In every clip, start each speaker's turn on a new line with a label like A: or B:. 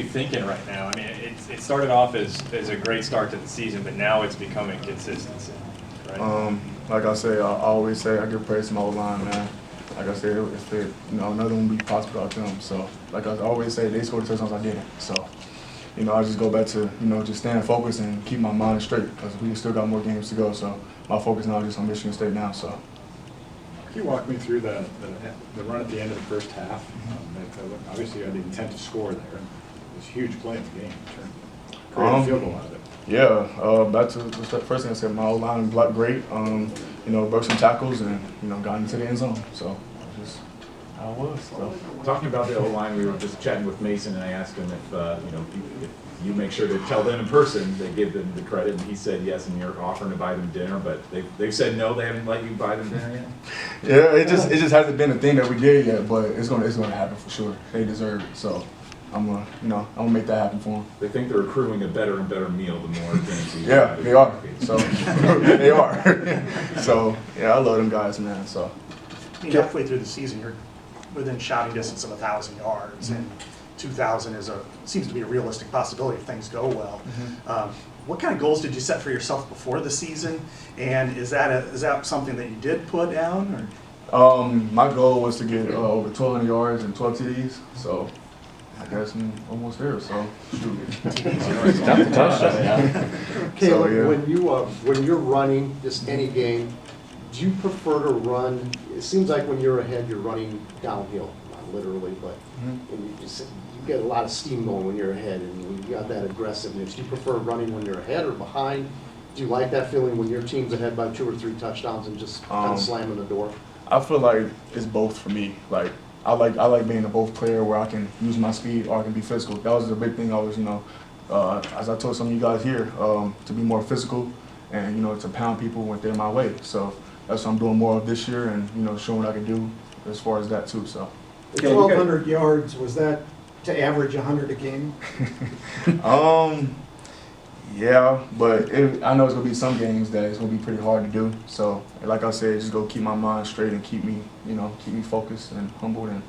A: you thinking right now? I mean, it started off as a great start to the season, but now it's becoming consistency, right?
B: Like I say, I always say I give praise to my O-line, man. Like I said, if it, nothing would be possible without them. So, like I always say, they scored the touchdowns, I didn't. So, I just go back to, just staying focused and keep my mind straight because we still got more games to go. So, my focus now is just on Michigan State now. So.
C: Can you walk me through the run at the end of the first half? Obviously, you had the intent to score there. It was a huge play in the game. Created a field goal out of it.
B: Yeah, back to the first thing I said, my O-line blocked great. Broke some tackles and, got into the end zone. So, just how it was. So.
D: Talking about the O-line, we were just chatting with Mason, and I asked him if you make sure to tell them in person, they give them the credit, and he said yes, and you're offering to buy them dinner, but they've said no, they haven't let you buy them dinner yet?
B: Yeah, it just hasn't been a thing that we did yet, but it's gonna happen for sure. They deserve it, so I'm gonna make that happen for them.
D: They think they're accruing a better and better meal the more games you
B: Yeah, they are. So they are. So yeah, I love them guys, man. So
E: halfway through the season, you're within shouting distance of 1,000 yards, and 2,000 seems to be a realistic possibility if things go well. What kind of goals did you set for yourself before the season, and is that something that you did put down? Or?
B: My goal was to get over 1,200 yards and 12 TDs. So I guess I'm almost there. So shoot.
F: That's a touchdown.
G: Kaleb,
B: So, yeah.
G: when you're running just any game, do you prefer to run? It seems like when you're ahead, you're running downhill, not literally, but and you get a lot of steam going when you're ahead, and you got that aggressiveness. Do you prefer running when you're ahead or behind? Do you like that feeling when your team's ahead by 2 or 3 touchdowns and just kind of slamming the door?
B: I feel like it's both for me. Like I like being a both player where I can use my speed or I can be physical. That was the big thing. I was, as I told some of you guys here, to be more physical and to pound people when they're my way. So that's what I'm doing more of this year, and showing what I can do as far as that too. So.
F: The 1,200 yards, was that to average 100 a game?
B: Yeah, but I know it's gonna be some games that it's gonna be pretty hard to do. So, like I said, just go keep my mind straight and keep me focused and humbled, and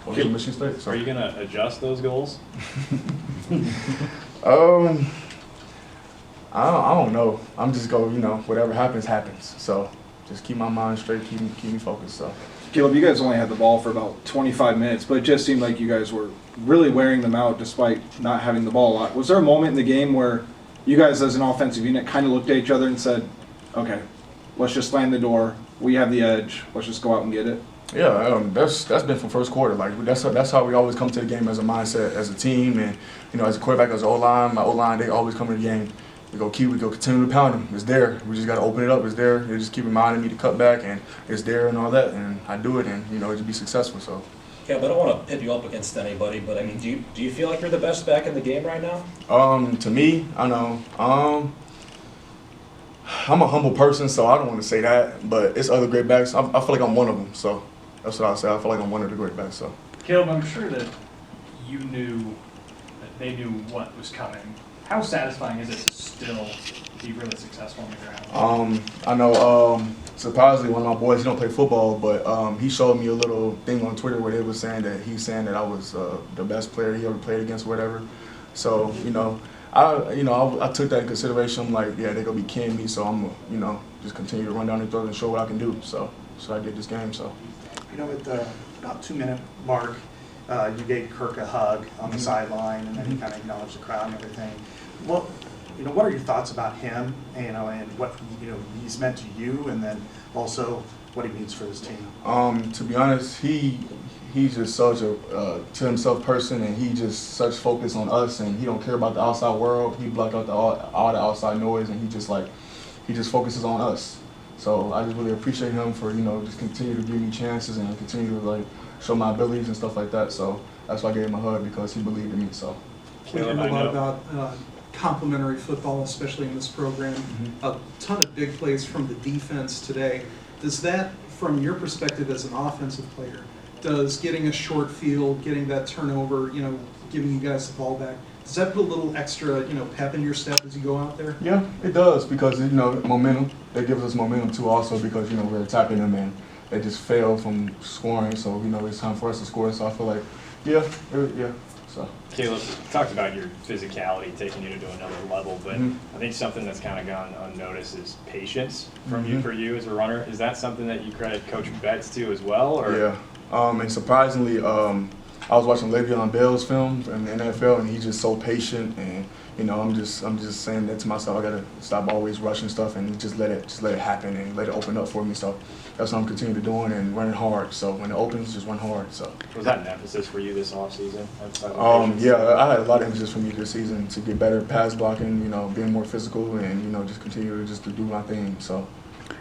B: go to Michigan State. So.
A: Are you gonna adjust those goals?
B: I don't know. I'm just whatever happens, happens. So, just keep my mind straight, keep me focused. So.
H: Kaleb, you guys only had the ball for about 25 minutes, but it just seemed like you guys were really wearing them out despite not having the ball a lot. Was there a moment in the game where you guys as an offensive unit kind of looked at each other and said, okay, let's just slam the door, we have the edge, let's just go out and get it?
B: Yeah, that's been from first quarter. Like that's how we always come to the game as a mindset, as a team, and as a quarterback, as an O-line, my O-line, they always come to the game. We go continue to pound them. It's there. We just got to open it up. It's there. They just keep reminding me to cut back, and it's there and all that, and I do it, and to be successful. So.
I: Yeah, but I don't want to pit you up against anybody, but I mean, do you feel like you're the best back in the game right now?
B: To me, I know. I'm a humble person, so I don't want to say that, but it's other great backs. I feel like I'm one of them, so that's what I say. I feel like I'm one of the great backs. So.
J: Kaleb, I'm sure that you knew that they knew what was coming. How satisfying is it to still be really successful on the ground?
B: I know, surprisingly, one of my boys, he don't play football, but he showed me a little thing on Twitter where they were saying that I was the best player he ever played against, or whatever. So, I took that in consideration. I'm like, yeah, they're going to be kidding me, so I'm just continue to run down their throat and show what I can do. So I did this game, so.
E: At the about 2-minute mark, you gave Kirk a hug on the sideline, and then he kind of acknowledged the crowd and everything. Well, what are your thoughts about him, and what he's meant to you, and then also what he means for this team?
B: To be honest, he's just such a to himself person, and he just such focus on us, and he don't care about the outside world. He block out all the outside noise, and he just focuses on us. So I just really appreciate him for just continue to give me chances and continue to show my abilities and stuff like that. So that's why I gave him a hug, because he believed in me. So.
F: We learned a lot about complementary football, especially in this program. A ton of big plays from the defense today. Does that, from your perspective as an offensive player, does getting a short field, getting that turnover, giving you guys the ball back, does that put a little extra, pep in your step as you go out there?
B: Yeah, it does, because momentum. It gives us momentum too, also because we're attacking them and they just fail from scoring. So it's time for us to score. So I feel like, yeah. So.
A: Caleb, you talked about your physicality taking you to another level, but
B: Mhm.
A: I think something that's kind of gone unnoticed is patience from
B: Mhm.
A: for you as a runner. Is that something that you credit Coach Betts to as well? Or?
B: Yeah. And surprisingly, I was watching Le'Veon Bell's film in the NFL, and he's just so patient. And you know, I'm just saying that to myself. I gotta stop always rushing stuff and just let it happen and let it open up for me. So that's what I'm continuing to doing and running hard. So when it opens, just run hard. So.
A: Was that an emphasis for you this offseason?
B: Yeah, I had a lot of emphasis for me this season to get better pass blocking, you know, being more physical, and you know, just continue to do my thing. So.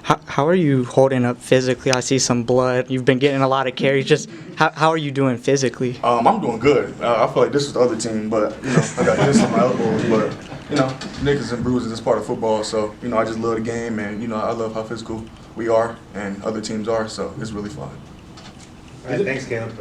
K: How are you holding up physically? I see some blood. You've been getting a lot of carries. Just how are you doing physically?
B: I'm doing good. I feel like this is the other team, but you know, I got this on my elbows. But you know, nickels and bruises is part of football. So you know, I just love the game, and you know, I love how physical we are and other teams are. So it's really fun.
E: All right, thanks, Caleb.